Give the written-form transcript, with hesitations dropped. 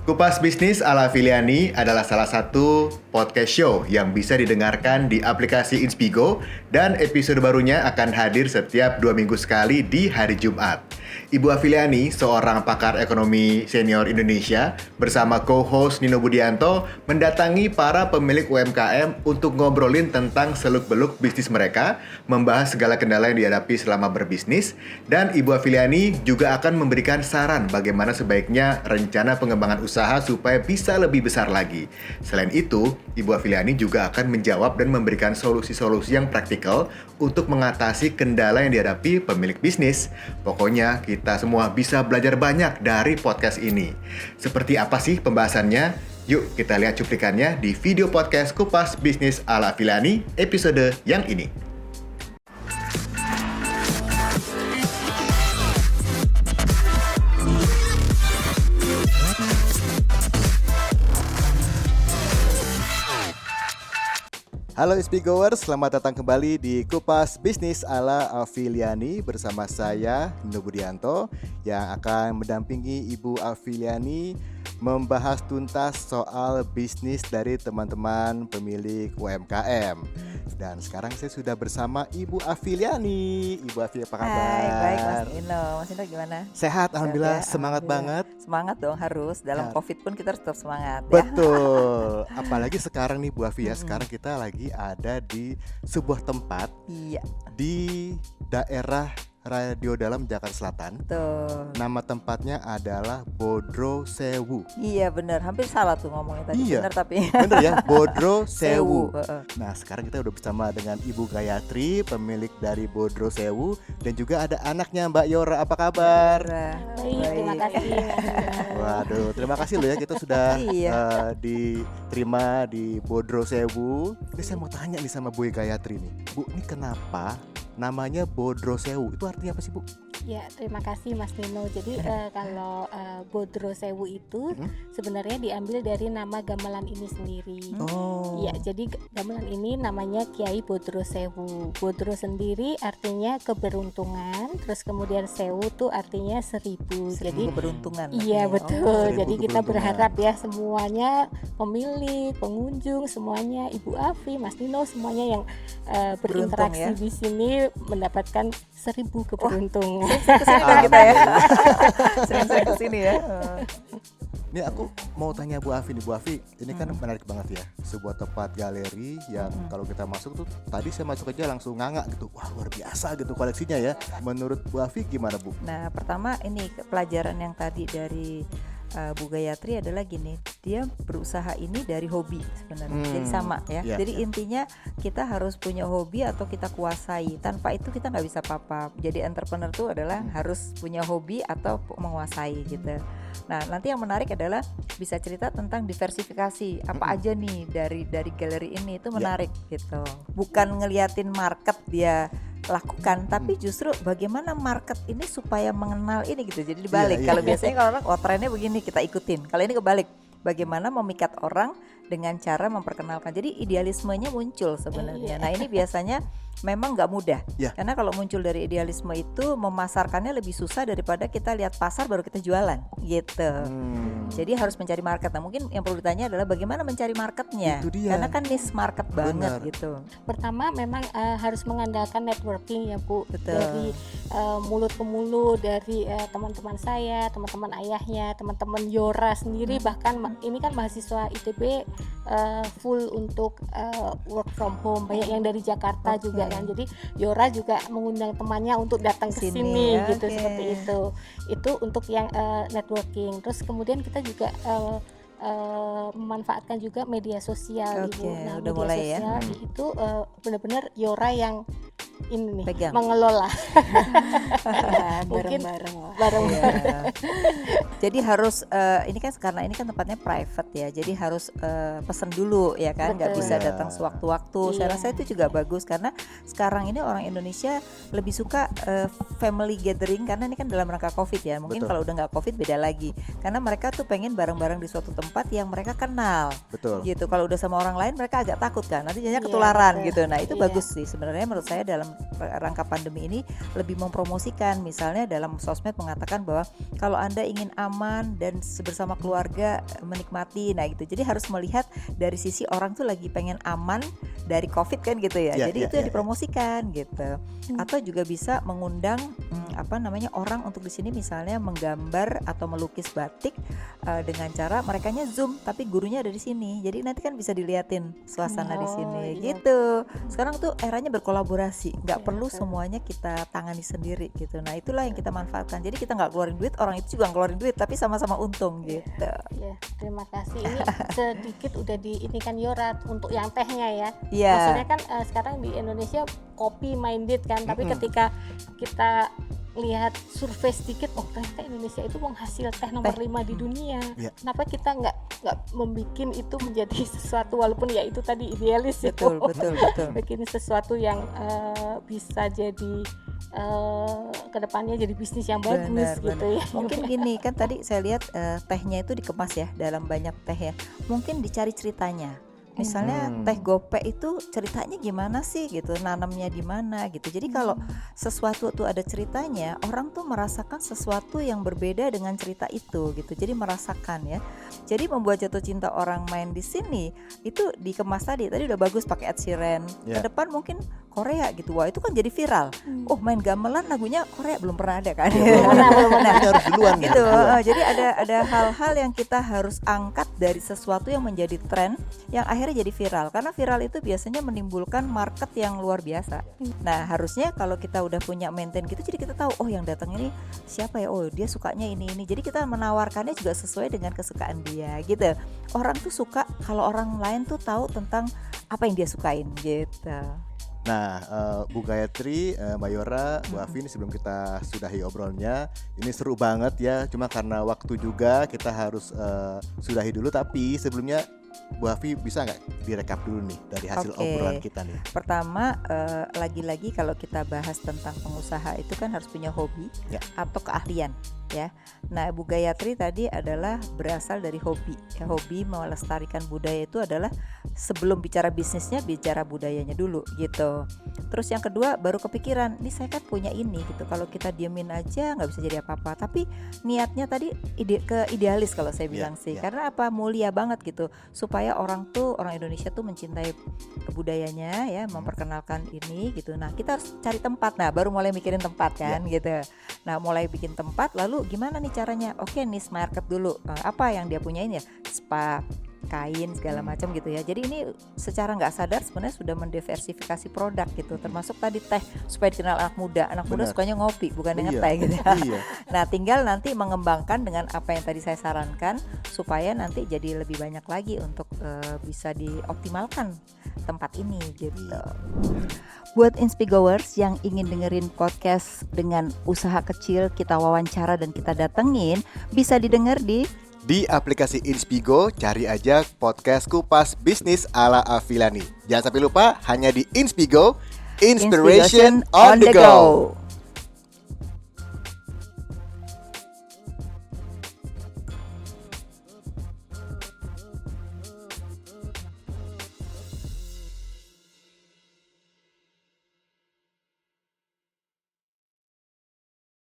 Kupas Bisnis ala Filiani adalah salah satu podcast show yang bisa didengarkan di aplikasi Inspigo dan episode barunya akan hadir setiap 2 minggu sekali di hari Jumat. Ibu Afiliani, seorang pakar ekonomi senior Indonesia, bersama co-host Nino Budianto mendatangi para pemilik UMKM untuk ngobrolin tentang seluk-beluk bisnis mereka, membahas segala kendala yang dihadapi selama berbisnis, dan Ibu Afiliani juga akan memberikan saran bagaimana sebaiknya rencana pengembangan usaha supaya bisa lebih besar lagi. Selain itu, Ibu Afiliani juga akan menjawab dan memberikan solusi-solusi yang praktikal untuk mengatasi kendala yang dihadapi pemilik bisnis. Pokoknya kita semua bisa belajar banyak dari podcast ini. Seperti apa sih pembahasannya? Yuk kita lihat cuplikannya di video podcast Kupas Bisnis ala Afiliani episode yang ini. Halo Inspigoers, selamat datang kembali di Kupas Bisnis ala Afiliani bersama saya, Nino Budianto, yang akan mendampingi Ibu Afiliani membahas tuntas soal bisnis dari teman-teman pemilik UMKM. Dan sekarang saya sudah bersama Ibu Afiliani. Ibu Afiliani, apa kabar? Hai, baik Mas Nino. Mas Nino gimana? Sehat, alhamdulillah. Semangat Alhamdulillah. banget. Semangat dong, harus. Dalam COVID pun kita harus tetap semangat. Betul. Apalagi sekarang nih Bu Afi ya. Sekarang kita lagi ada di sebuah tempat Iya, di daerah Radio Dalam Jakarta Selatan. tuh. Nama tempatnya adalah Bodro Sewu. Iya benar, hampir salah tuh ngomongnya tadi. Iya. Benar tapi. Bener ya, Bodro Sewu. Heeh. Nah, sekarang kita udah bersama dengan Ibu Gayatri, pemilik dari Bodro Sewu, dan juga ada anaknya Mbak Yora. Apa kabar? Baik, terima kasih. Waduh, terima kasih loh ya, kita sudah Iya. diterima di Bodro Sewu. Ini saya mau tanya nih sama Bu Gayatri nih, Bu, ini kenapa namanya Bodro Sewu? Itu artinya apa sih, Bu? Ya, terima kasih Mas Nino. Jadi kalau Bodro Sewu itu sebenarnya diambil dari nama gamelan ini sendiri. Oh. Iya, jadi gamelan ini namanya Kiai Bodro Sewu. Bodro sendiri artinya keberuntungan, terus kemudian Sewu tuh artinya 1000. Jadi keberuntungan. iya artinya. betul. Seribu Jadi kita keberuntungan. berharap ya semuanya pemilik, pengunjung, semuanya Ibu Afi, Mas Nino, semuanya yang berinteraksi ya. di sini mendapatkan 1000 keberuntungan. Kesini dong kita ya. Sering-sering kesini ya. Ini aku mau tanya Bu Afi nih, Bu Afi, ini kan menarik banget ya, sebuah tempat galeri yang kalau kita masuk tuh, tadi saya masuk aja langsung nganga gitu, wah luar biasa gitu koleksinya ya. Menurut Bu Afi gimana, Bu? Nah, pertama ini pelajaran yang tadi dari Bu Gayatri adalah gini, dia berusaha ini dari hobi sebenarnya. Jadi sama ya. Iya, Jadi iya. intinya kita harus punya hobi atau kita kuasai. Tanpa itu kita nggak bisa apa-apa. Jadi entrepreneur itu adalah harus punya hobi atau menguasai gitu. Nah, nanti yang menarik adalah bisa cerita tentang diversifikasi. Apa aja nih dari galeri ini, itu menarik gitu. Bukan ngeliatin market dia lakukan, tapi justru bagaimana market ini supaya mengenal ini gitu. Jadi dibalik. Iya, Kalau iya. biasanya kalau orang trennya begini kita ikutin. Kalau ini kebalik. Bagaimana memikat orang dengan cara memperkenalkan. Jadi idealismenya muncul sebenarnya. Nah, ini biasanya memang nggak mudah. Iya. Karena kalau muncul dari idealisme itu memasarkannya lebih susah daripada kita lihat pasar baru kita jualan gitu. Jadi harus mencari market. Nah, mungkin yang perlu ditanya adalah bagaimana mencari marketnya. Itu dia. Karena kan niche market banget Benar. gitu. Pertama memang harus mengandalkan networking ya Bu. Betul. Dari mulut ke mulut, dari teman-teman saya, teman-teman ayahnya, teman-teman Yora sendiri, bahkan ini kan mahasiswa ITB full untuk work from home, banyak yang dari Jakarta juga kan. Jadi Yora juga mengundang temannya untuk datang ke Sini, sini gitu, oke. seperti itu. Itu untuk yang networking. Terus kemudian kita juga memanfaatkan juga media sosial, Oke, Ibu. Nah, udah media mulai ya. sosial itu benar-benar Yora yang ini nih Pegang. mengelola. Mungkin Bareng-bareng. bareng. Iya. Jadi harus ini kan karena ini kan tempatnya private ya, jadi harus pesen dulu ya kan, nggak Betul. bisa Iya. datang sewaktu-waktu. waktu. Saya rasa itu juga bagus karena sekarang ini orang Indonesia lebih suka family gathering karena ini kan dalam rangka COVID ya. Mungkin kalau udah nggak COVID beda lagi. Karena mereka tuh pengen bareng-bareng di suatu tempat yang mereka kenal. Betul. Gitu. Kalau udah sama orang lain mereka agak takut kan. Nanti jadinya ketularan gitu. Nah, itu bagus sih sebenarnya menurut saya dalam rangka pandemi ini lebih mempromosikan. Misalnya dalam sosmed mengatakan bahwa kalau Anda ingin aman dan bersama keluarga menikmati, nah gitu. Jadi harus melihat dari sisi orang tuh lagi pengen aman dari COVID kan gitu ya. Jadi itu yang dipromosikan gitu. Atau juga bisa mengundang orang untuk di sini misalnya menggambar atau melukis batik dengan cara merekanya Zoom tapi gurunya ada di sini. Jadi nanti kan bisa diliatin suasana di sini gitu. Sekarang tuh eranya berkolaborasi, nggak perlu semuanya kita tangani sendiri gitu. Nah, itulah yang kita manfaatkan. Jadi kita nggak keluarin duit, orang itu juga ngeluarin duit tapi sama-sama untung gitu. Ya, terima kasih. Ini sedikit udah ini kan Yora untuk yang tehnya ya. Iya. Maksudnya kan sekarang di Indonesia copy minded kan, tapi ketika kita lihat survei sedikit, oh ternyata Indonesia itu menghasil teh nomor 5 di dunia. Kenapa kita nggak membikin itu menjadi sesuatu, walaupun ya itu tadi idealis betul. bikin sesuatu yang bisa jadi kedepannya jadi bisnis yang bagus gitu ya. Mungkin gini kan tadi saya lihat tehnya itu dikemas ya dalam banyak teh ya. Mungkin dicari ceritanya. Misalnya teh gope itu ceritanya gimana sih gitu, nanamnya di mana gitu. Jadi kalau sesuatu tuh ada ceritanya, orang tuh merasakan sesuatu yang berbeda dengan cerita itu gitu. Jadi merasakan ya. Jadi membuat jatuh cinta orang main di sini itu dikemas tadi udah bagus pakai Ed Sheeran. Ke depan mungkin Korea gitu. Wah, itu kan jadi viral. Oh, main gamelan lagunya Korea belum pernah ada kan. Nah, harus duluan gitu. Jadi ada hal-hal yang kita harus angkat dari sesuatu yang menjadi tren yang akhirnya jadi viral. Karena viral itu biasanya menimbulkan market yang luar biasa. Nah, harusnya kalau kita udah punya maintain gitu, jadi kita tahu oh yang datang ini siapa ya? Oh, dia sukanya ini. Jadi kita menawarkannya juga sesuai dengan kesukaan dia gitu. Orang tuh suka kalau orang lain tuh tahu tentang apa yang dia sukain gitu. Nah, Bu Gayatri, Mbak Yora, Bu Afi, sebelum kita sudahi obrolannya, ini seru banget ya. Cuma karena waktu juga kita harus sudahi dulu. Tapi sebelumnya Bu Afi bisa nggak direkap dulu nih dari hasil obrolan kita nih? Pertama, lagi-lagi kalau kita bahas tentang pengusaha itu kan harus punya hobi atau keahlian ya. Nah, Bu Gayatri tadi adalah berasal dari hobi. Ya, hobi melestarikan budaya itu adalah sebelum bicara bisnisnya bicara budayanya dulu gitu. Terus yang kedua baru kepikiran, nih saya kan punya ini gitu. Kalau kita diemin aja nggak bisa jadi apa-apa. Tapi niatnya tadi idealis kalau saya bilang sih. Karena apa? Mulia banget gitu. Supaya orang Indonesia tuh mencintai budayanya ya, memperkenalkan ini gitu. Nah, kita harus cari tempat. Nah, baru mulai mikirin tempat kan gitu. Nah, mulai bikin tempat, lalu gimana nih caranya? Oke, niche market dulu. Apa yang dia punyain ya? Spa, kain segala macam gitu ya. Jadi ini secara nggak sadar sebenarnya sudah mendiversifikasi produk gitu, termasuk tadi teh supaya dikenal anak muda. Anak muda sukanya ngopi bukan dengan teh gitu ya. Nah, tinggal nanti mengembangkan dengan apa yang tadi saya sarankan supaya nanti jadi lebih banyak lagi untuk bisa dioptimalkan tempat ini gitu. Buat Inspigoers yang ingin dengerin podcast dengan usaha kecil kita wawancara dan kita datengin, bisa didengar di aplikasi Inspigo, cari aja podcast Kupas Bisnis ala Afilani. Jangan sampai lupa, hanya di Inspigo, Inspiration on the go.